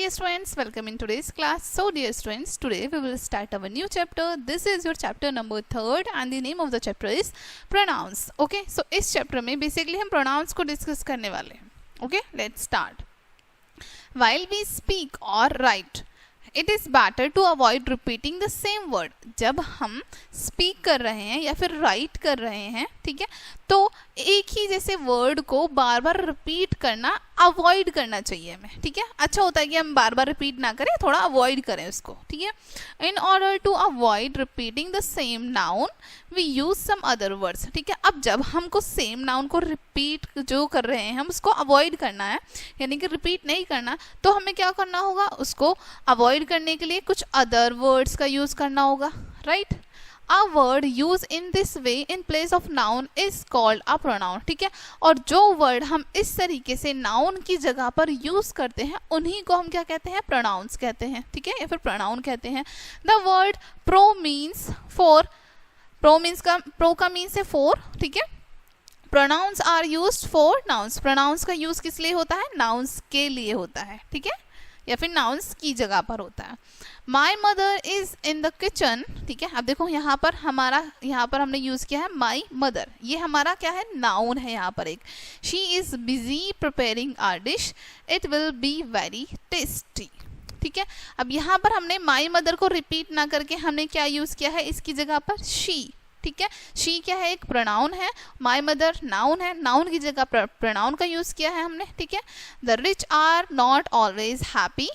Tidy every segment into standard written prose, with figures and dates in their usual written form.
dear students, welcome in today's class. So dear students, today we will start our new chapter. This is your chapter number 3rd and the name of the chapter is pronouns. Okay, so इस chapter में basically हम pronouns को discuss करने वाले हैं. Okay, let's start. While we speak or write, it is better to avoid repeating the same word. जब हम speak कर रहे हैं या फिर write कर रहे हैं, ठीक है, तो एक ही जैसे वर्ड को बार बार रिपीट करना अवॉइड करना चाहिए हमें. ठीक है, अच्छा होता है कि हम बार बार रिपीट ना करें, थोड़ा अवॉइड करें उसको. ठीक है, in order to avoid repeating the same noun we use some other words. ठीक है, अब जब हमको सेम नाउन को रिपीट जो कर रहे हैं हम उसको अवॉइड करना है, यानी कि रिपीट नहीं करना, तो हमें क्या करना होगा, उसको अवॉइड करने के लिए कुछ अदर वर्ड्स का यूज करना होगा. Right, A word used in this way in place of noun is called a pronoun. ठीक है, और जो वर्ड हम इस तरीके से नाउन की जगह पर यूज करते हैं उन्हीं को हम क्या कहते हैं, प्रोनाउंस कहते हैं. ठीक है, या फिर प्रोनाउन कहते हैं. The word pro means for. Pro का मीन्स है फोर. ठीक है, pronouns are used for nouns. Pronouns का यूज किस लिए होता है, नाउन्स के लिए होता है. ठीक है, या फिर नाउन्स की जगह पर होता है. My mother is in the kitchen. ठीक है, अब देखो यहाँ पर हमने यूज किया है माई मदर. ये हमारा क्या है, नाउन है यहाँ पर एक. She is busy preparing our dish, it will be very tasty. ठीक है, अब यहाँ पर हमने माई मदर को रिपीट ना करके हमने क्या यूज किया है, इसकी जगह पर शी. ठीक है, शी क्या है, एक प्रोनाउन है. माई मदर नाउन है, नाउन की जगह प्रोनाउन का यूज किया है हमने. ठीक है, the rich are not always happy.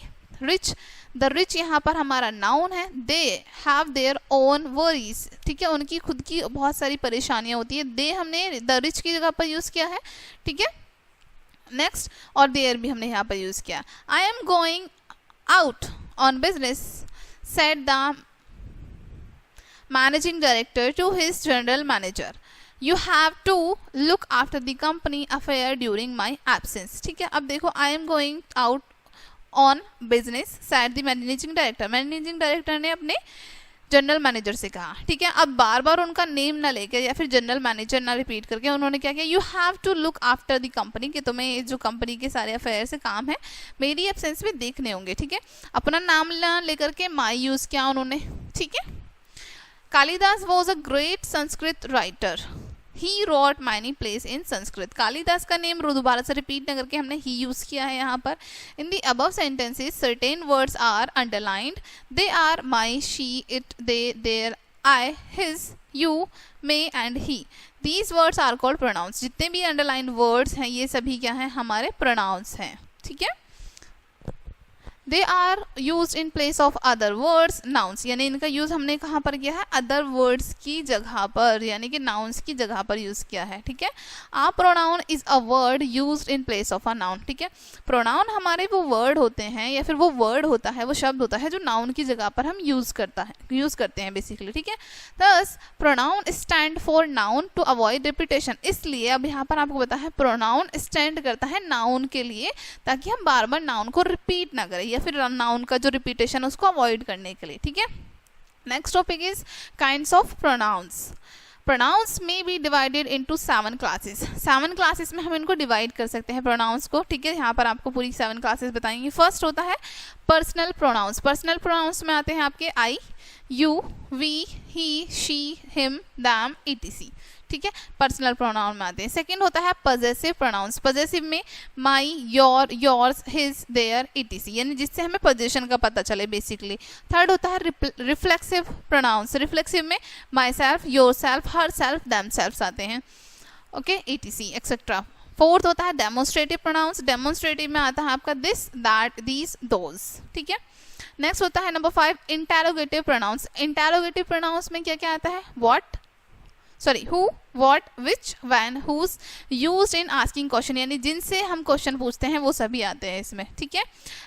The rich यहाँ पर हमारा नाउन है. They have their own worries. ठीक है, उनकी खुद की बहुत सारी परेशानियां होती है. दे हमने द रिच की जगह पर यूज किया है. ठीक है, नेक्स्ट, और देयर भी हमने यहाँ पर यूज किया. I am going out on business said the managing director to his general manager. You have to look after the company affair during my absence. ठीक है, अब देखो I am going out on business said the managing director. Managing director ने अपने general manager से कहा. ठीक है, अब बार बार उनका नेम ना लेकर या फिर जनरल मैनेजर ना रिपीट करके उन्होंने क्या किया, you have to look after the company, कि तुम्हें जो कंपनी के सारे अफेयर से काम है मेरी एब्सेंस में देखने होंगे. ठीक है, अपना नाम ना लेकर के माई यूज किया उन्होंने. ठीक है, Kalidas was a great Sanskrit writer. He wrote many plays in Sanskrit. Kalidas का नेम दोबारा से रिपीट न करके हमने he यूज किया है यहाँ पर. In the above sentences, certain words are underlined. They are my, she, it, they, their, I, his, you, may and he. These words are called pronouns. जितने भी underlined words हैं ये सभी क्या हैं, हमारे pronouns हैं. ठीक है, They are used in place of other words, nouns. यानी इनका यूज हमने कहाँ पर किया है, अदर वर्ड्स की जगह पर, यानी कि नाउन्स की जगह पर यूज किया है. ठीक है, a pronoun is a word used in place of a noun. ठीक है, प्रोनाउन हमारे वो वर्ड होते हैं या फिर वो वर्ड होता है, वो शब्द होता है जो नाउन की जगह पर हम यूज करते हैं बेसिकली. ठीक है, thus pronoun stand for noun to avoid repetition. इसलिए अब यहाँ पर आपको पता है प्रोनाउन स्टैंड करता है नाउन के लिए, ताकि हम बार बार नाउन को रिपीट ना करें या फिर नाउन का जो रिपीटेशन उसको अवॉइड करने के लिए. ठीक है, next topic is kinds of pronouns. Pronouns में be divided into 7 classes. 7 classes में हम इनको डिवाइड कर सकते हैं प्रोनाउंस को. ठीक है, यहाँ पर आपको पूरी 7 क्लासेस बताएंगे. फर्स्ट होता है पर्सनल प्रोनाउंस. पर्सनल प्रोनाउंस में आते हैं आपके I, you, we, he, she, him, them, etc. ठीक है, पर्सनल प्रोनाउन में आते हैं. सेकंड होता है पजेसिव प्रोनाउंस. पजेसिव में my, your, yours, his, their, etc. यानी जिससे हमें पोजीशन का पता चले बेसिकली. थर्ड होता है रिफ्लेक्सिव प्रोनाउंस. रिफ्लेक्सिव में my self, your self, her self, them self आते हैं. Okay, etc. एक्सेट्रा. फोर्थ होता है डेमोन्स्ट्रेटिव प्रोनाउंस. डेमोन्स्ट्रेटिव में आता है आपका दिस, दैट, दीज, दोज. ठीक है, नेक्स्ट होता है number 5 interrogative pronounce. Interrogative pronounce में क्या क्या आता है, who, what, which, when, whose, used in asking question, यानी जिनसे हम क्वेश्चन पूछते हैं वो सभी आते हैं इसमें. ठीक है,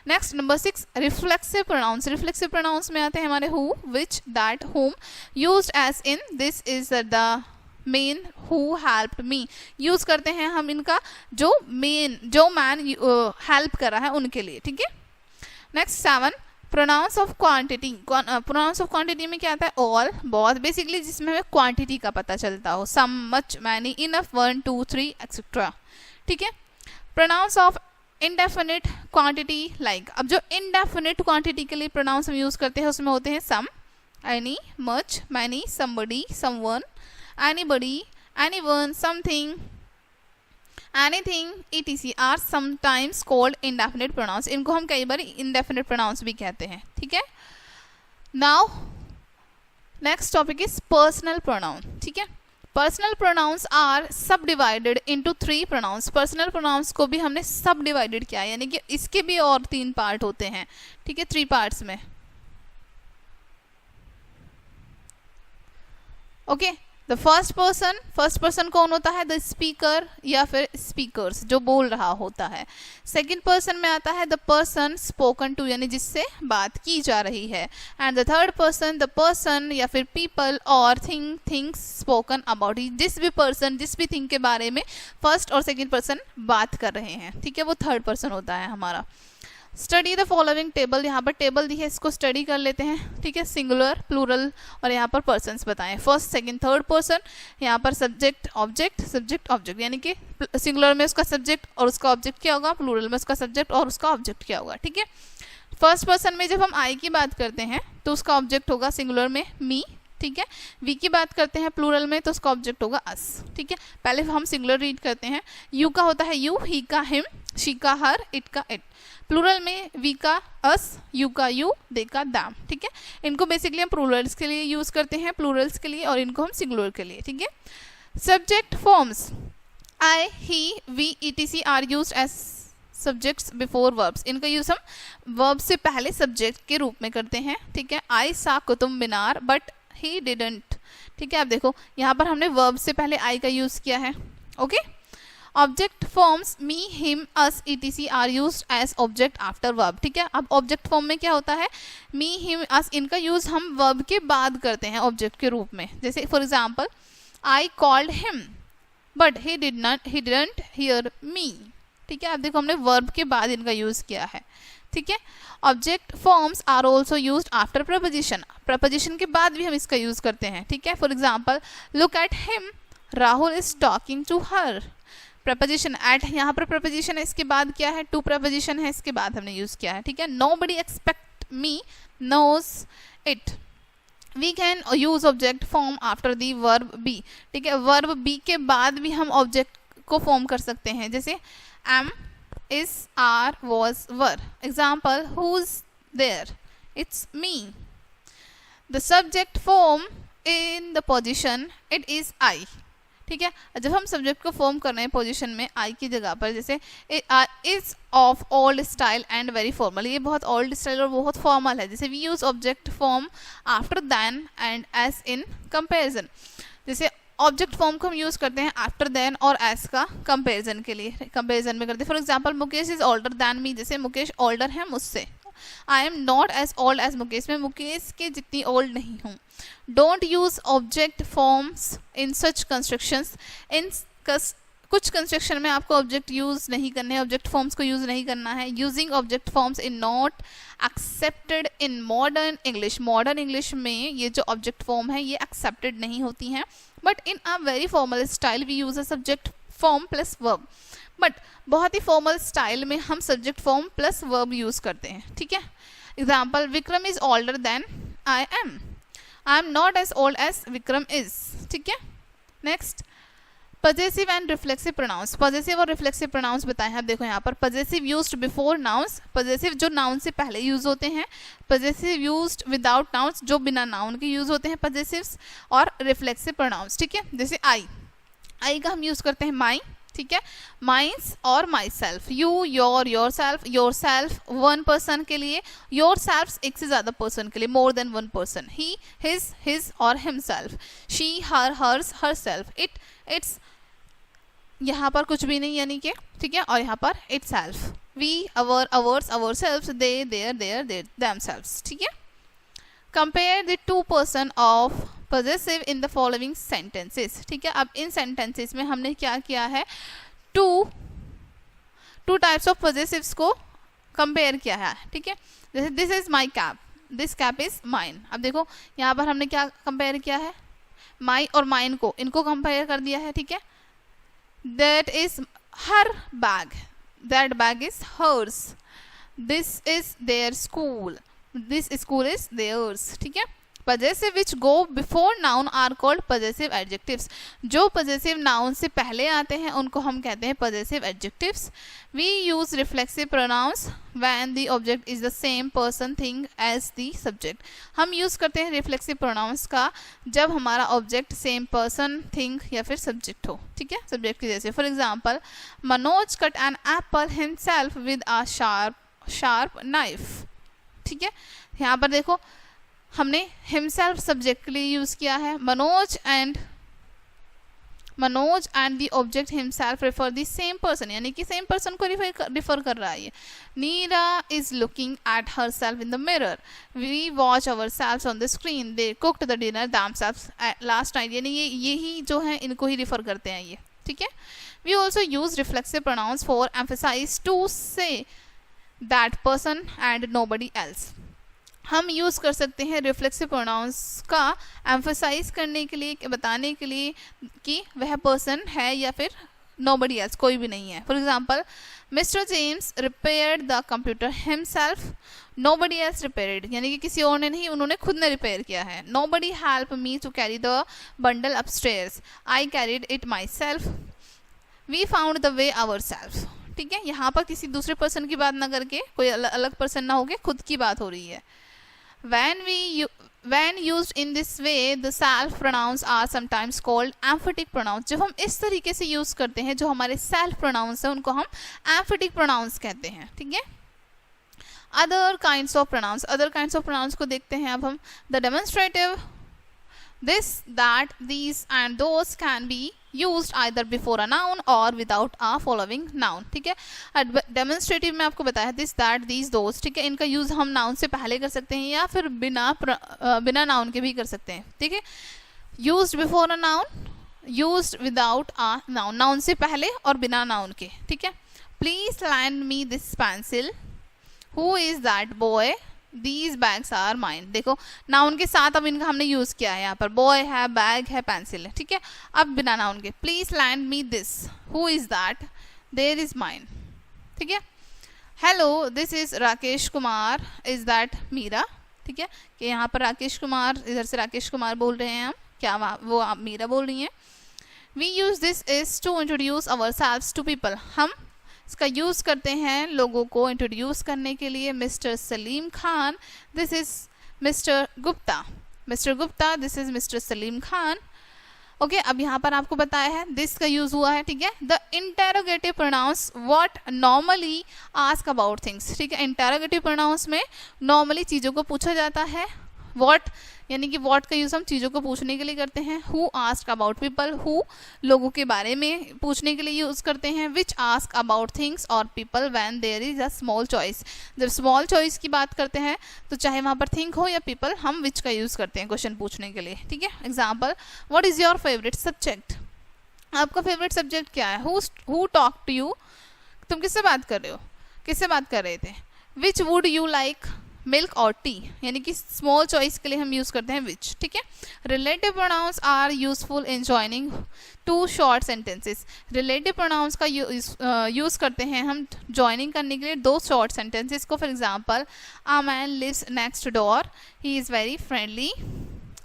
next number 6 reflexive pronouns. Reflexive pronouns में आते हैं हमारे who, which, that, whom, used as in this is the main who helped me. Use करते हैं हम इनका जो मैन हेल्प कर रहा है उनके लिए. ठीक है, next 7 pronouns of quantity. Pronouns of quantity में क्या आता है, ऑल, बहुत, बेसिकली जिसमें हमें क्वांटिटी का पता चलता हो. Some, much, many, enough, 1, 2, 3 etcetera. ठीक है, pronouns of indefinite quantity like, अब जो इनडेफिनिट क्वांटिटी के लिए प्रोनाउंस हम यूज करते हैं उसमें होते हैं some, any, much, many, somebody, someone, anybody, anyone, something, anything, etc are sometimes called indefinite pronouns. इनको हम कई बार इंडेफिनिट प्रोनाउंस भी कहते हैं, ठीक है। Now next topic is personal pronoun, ठीक है। Personal pronouns are subdivided into 3 pronouns. Personal pronouns को भी हमने सब डिवाइडेड किया है, यानी कि इसके भी और 3 पार्ट होते हैं, ठीक है, 3 पार्ट्स में। ओके, द फर्स्ट पर्सन कौन होता है? द स्पीकर या फिर स्पीकर्स, जो बोल रहा होता है। सेकंड पर्सन में आता है द पर्सन स्पोकन टू, यानी जिससे बात की जा रही है। And the third person the person या फिर पीपल और थिंग्स स्पोकन अबाउट, जिस भी पर्सन जिस भी थिंग के बारे में फर्स्ट और सेकंड पर्सन बात कर रहे हैं, ठीक है, वो थर्ड पर्सन होता है हमारा। स्टडी द फॉलोइंग टेबल, यहाँ पर टेबल दी है, इसको स्टडी कर लेते हैं, ठीक है। सिंगुलर, प्लूरल और यहाँ पर पर्सन्स बताएं, फर्स्ट सेकंड थर्ड पर्सन। यहाँ पर सब्जेक्ट ऑब्जेक्ट, यानी कि सिंगुलर में उसका सब्जेक्ट और उसका ऑब्जेक्ट क्या होगा, प्लूरल में उसका सब्जेक्ट और उसका ऑब्जेक्ट क्या होगा, ठीक है। फर्स्ट पर्सन में जब हम आई की बात करते हैं तो उसका ऑब्जेक्ट होगा सिंगुलर में मी, ठीक है। वी की बात करते हैं प्लूरल में तो उसका ऑब्जेक्ट होगा अस, ठीक है। पहले हम सिंगुलर रीड करते हैं। यू का होता है यू, ही का हिम, शी का हर, इट का इट। प्लूरल में वी का अस, यू का यू, दे का दैम, ठीक है। इनको बेसिकली हम प्लूरल्स के लिए यूज करते हैं, प्लूरल्स के लिए, और इनको हम सिंगुलर के लिए, ठीक है। Subject forms I, he, we, etc are used as subjects before verbs. इनका यूज हम वर्ब से पहले सब्जेक्ट के रूप में करते हैं, ठीक है। आई सा Qutub Minar but he didn't, ठीक है। आप देखो यहाँ पर हमने वर्ब से पहले आई का यूज किया है, okay. Object forms me, him, us, etc are used as object after verb, ठीक है। अब ऑब्जेक्ट फॉर्म में क्या होता है, मी, हिम, अस, इनका यूज हम वर्ब के बाद करते हैं ऑब्जेक्ट के रूप में। जैसे for example I called him but he didn't hear me, ठीक है। आप देखो हमने वर्ब के बाद इनका यूज किया है, ठीक है। Object forms are also used after preposition, preposition के बाद भी हम इसका यूज करते हैं, ठीक है। For example look at him, Rahul is talking to her. Preposition at, यहाँ पर प्रपोजिशन है, इसके बाद क्या है, टू प्रपोजिशन है, इसके बाद हमने यूज किया है, ठीक है। Nobody expect me knows it, we can use object form after the verb be, ठीक है। वर्ब बी के बाद भी हम ऑब्जेक्ट को फॉर्म कर सकते हैं, जैसे M, is, are, was, were. Example, who's there? It's me. The subject form in the position, it is I. ठीक है, जब हम सब्जेक्ट को फॉर्म कर रहे हैं पोजीशन में आई की जगह पर, जैसे is of old style and very formal, ये बहुत ओल्ड स्टाइल और बहुत फॉर्मल है। जैसे we use object form after than and as in comparison, जैसे ऑब्जेक्ट फॉर्म को हम यूज करते हैं आफ्टर देन और एज का कंपैरिजन के लिए, कंपैरिजन में करते हैं। For example Mukesh is older than me, जैसे मुकेश ओल्डर है मुझसे। I am not as old as Mukesh, मैं मुकेश के जितनी ओल्ड नहीं हूँ। Don't use object forms in such constructions, इन कुछ कंस्ट्रक्शन में आपको ऑब्जेक्ट यूज नहीं करने हैं, ऑब्जेक्ट फॉर्म्स को यूज नहीं करना है। Using object forms in not accepted in modern English, modern English में ये जो ऑब्जेक्ट फॉर्म है ये एक्सेप्टेड नहीं होती हैं, but in a very formal style we use a subject form plus verb. But बहुत ही फॉर्मल स्टाइल में हम subject form plus verb use करते हैं, ठीक है। Example Vikram is older than I am not as old as Vikram is, ठीक है। Next possessive and reflexive pronouns, possessive और रिफ्लेक्सिव प्रोनाउंस बताए हैं। अब देखो यहाँ पर possessive used before nouns, possessive जो नाउन से पहले यूज होते हैं, पजेसिव यूज्ड विदाउट नाउन्स जो बिना नाउन के यूज होते हैं पजेसिव्स, और रिफ्लेक्सिव प्रोनाउंस, ठीक है। जैसे आई का हम यूज करते हैं माई, ठीक है, माइंस और my self, you, your self one person के लिए, योर सेल्फ एक से ज्यादा पर्सन के लिए, more than one person, he, his और himself, she, her, hers, herself, it, its, यहाँ पर कुछ भी नहीं यानी कि, ठीक है, और यहाँ पर itself, we, ours, ourself, they, their, themself, ठीक है। Compare the two person of possessive in the following sentences, ठीक है। अब इन सेंटेंसेस में हमने क्या किया है, टू टाइप्स ऑफ पजेसिव्स को कंपेयर किया है, ठीक है। जैसे this is my cap, this cap is mine. अब देखो यहाँ पर हमने क्या कंपेयर किया है, माई और माइन को, इनको कंपेयर कर दिया है, ठीक है। That is her bag, that bag is hers, this is their school, this school is theirs, ठीक है। possessive which go before noun are called possessive adjectives, जो possessive noun से पहले आते हैं उनको हम कहते हैं possessive adjectives. We use reflexive pronouns when the object is the same person thing as the subject. हम यूज करते हैं reflexive pronouns का जब हमारा object same person thing या फिर subject हो, ठीक है, subject की जैसे. For example, Manoj cut an apple himself with a sharp knife, ठीक है। यहाँ पर देखो हमने हिमसेल्फ सब्जेक्ट के लिए यूज किया है, Manoj and the object himself refer the same person, यानी कि सेम पर्सन को रिफर कर रहा है ये। Neera is looking at herself in the mirror, we watch ourself on the screen, they cooked the dinner themselves last night, यानी यही जो है इनको ही रिफर करते हैं ये, ठीक है। We also use reflexive pronouns for emphasise to say that person and nobody else. हम यूज़ कर सकते हैं रिफ्लेक्सिव प्रोनाउंस का एम्फेसाइज करने के लिए, बताने के लिए कि वह पर्सन है या फिर नोबडी एल्स, कोई भी नहीं है। For example, mister James repaired the computer himself, nobody else repaired, यानी कि किसी और ने नहीं, उन्होंने खुद ने रिपेयर किया है। Nobody help me to carry the bundle upstairs, I carried it myself, we found the way ourself, ठीक है। यहाँ पर किसी दूसरे पर्सन की बात ना करके, कोई अलग पर्सन ना होके खुद की बात हो रही है। When used in this way, the self pronouns are sometimes called emphatic pronouns. जब हम इस तरीके से यूज करते हैं, जो हमारे self pronouns हैं उनको हम emphatic pronouns कहते हैं, ठीक है। Other kinds of pronouns को देखते हैं अब हम। The demonstrative, this, that, these and those can be used either before a noun or without a following noun, ठीक है। डेमोन्स्ट्रेटिव में आपको बताया this, that, these, those, ठीक है, इनका यूज हम नाउन से पहले कर सकते हैं या फिर बिना नाउन के भी कर सकते हैं, ठीक है। Used before a noun, used without a noun, noun से पहले और बिना नाउन के, ठीक है। Please lend me this pencil, who is that boy, these bags are mine, देखो नाउन के साथ अब इनका हमने यूज किया है, यहाँ पर बॉय है, बैग है, पेंसिल है, ठीक है। अब बिना नाउन के, please lend me this, who is that, there is mine, ठीक है। Hello, this is Rakesh Kumar, is that Meera, ठीक है, कि यहाँ पर राकेश कुमार, इधर से राकेश कुमार बोल रहे हैं हम, क्या वो आप मीरा बोल रही हैं। We use this is to introduce our selves to people, हम इसका यूज़ करते हैं लोगों को इंट्रोड्यूस करने के लिए। Mister Salim Khan, this is mister Gupta, mister Gupta, this is mister Salim Khan, okay. अब यहाँ पर आपको बताया है दिस का यूज हुआ है, ठीक है। The interrogative pronounce what normally ask about things, ठीक है। इंटेरोगेटिव प्रोनाउंस में नॉर्मली चीज़ों को पूछा जाता है। व्हाट यानी कि व्हाट का यूज हम चीज़ों को पूछने के लिए करते हैं। Who ask about people, who लोगों के बारे में पूछने के लिए यूज करते हैं। विच आस्क अबाउट थिंग्स और people when there is a small choice, जब स्मॉल चॉइस की बात करते हैं तो चाहे वहाँ पर थिंक हो या पीपल, हम विच का यूज करते हैं क्वेश्चन पूछने के लिए, ठीक है। Example, what is your favourite subject, आपका फेवरेट सब्जेक्ट क्या है। हु टॉक टू यू, तुम किससे बात कर रहे हो, किससे बात कर रहे थे। Which would you like, milk और टी, यानी कि स्मॉल चॉइस के लिए हम यूज करते हैं विच, ठीक है। Relative pronouns are useful in joining two short sentences, relative pronouns का यूज करते हैं हम जॉइनिंग करने के लिए दो शॉर्ट सेंटेंसेस को। For example, a man lives next door, he is very friendly,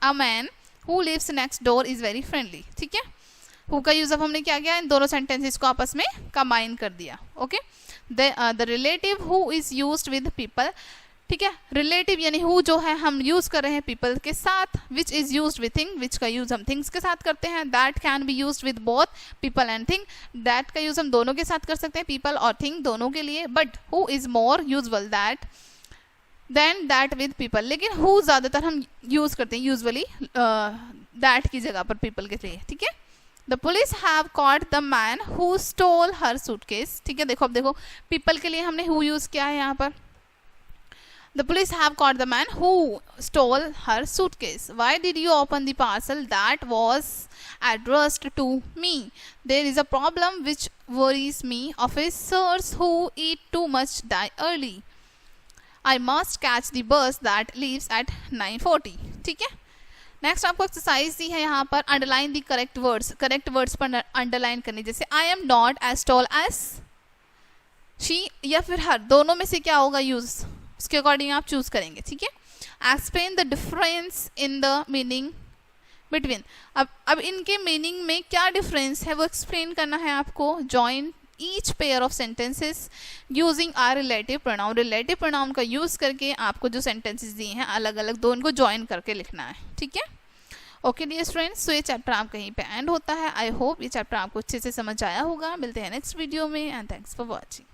a man who lives next door is very friendly, ठीक है। हु का यूज अब हमने क्या किया, इन दोनों सेंटेंसेस को आपस में कंबाइन कर दिया, okay. The relative who is used with people, ठीक है। रिलेटिव यानी हु जो है हम यूज कर रहे हैं पीपल के साथ। Which is used with thing, which का यूज हम थिंग्स के साथ करते हैं। That can be used with both people and thing, that का यूज हम दोनों के साथ कर सकते हैं, पीपल और थिंग दोनों के लिए। But who is more useful than that with people, लेकिन हु ज्यादातर हम यूज करते हैं यूजुअली दैट की जगह पर पीपल के लिए, ठीक है। The police have caught the man who stole her suitcase, ठीक है। देखो अब देखो पीपल के लिए हमने हु यूज किया है यहाँ पर। The police have caught the man who stole her suitcase. Why did you open the parcel that was addressed to me? There is a problem which worries me. Officers who eat too much die early. I must catch the bus that leaves at 9:40. ठीक है। Next आपको exercise दी है यहाँ पर, underline the correct words पर underline करनी। जैसे I am not as tall as, she या फिर हर, दोनों में से क्या होगा यूज, उसके अकॉर्डिंग आप चूज करेंगे, ठीक है। Explain the difference in the meaning between, अब इनके मीनिंग में क्या डिफरेंस है वो एक्सप्लेन करना है आपको। Join each pair of sentences using are relative pronoun, relative pronoun का यूज करके आपको जो सेंटेंसेस दिए हैं अलग अलग, दो उनको ज्वाइन करके लिखना है, ठीक है। ओके डियर स्टूडेंट्स, सो ये चैप्टर आप कहीं पे एंड होता है। आई होप ये चैप्टर आपको अच्छे से समझ आया होगा। मिलते हैं नेक्स्ट वीडियो में एंड थैंक्स फॉर वॉचिंग।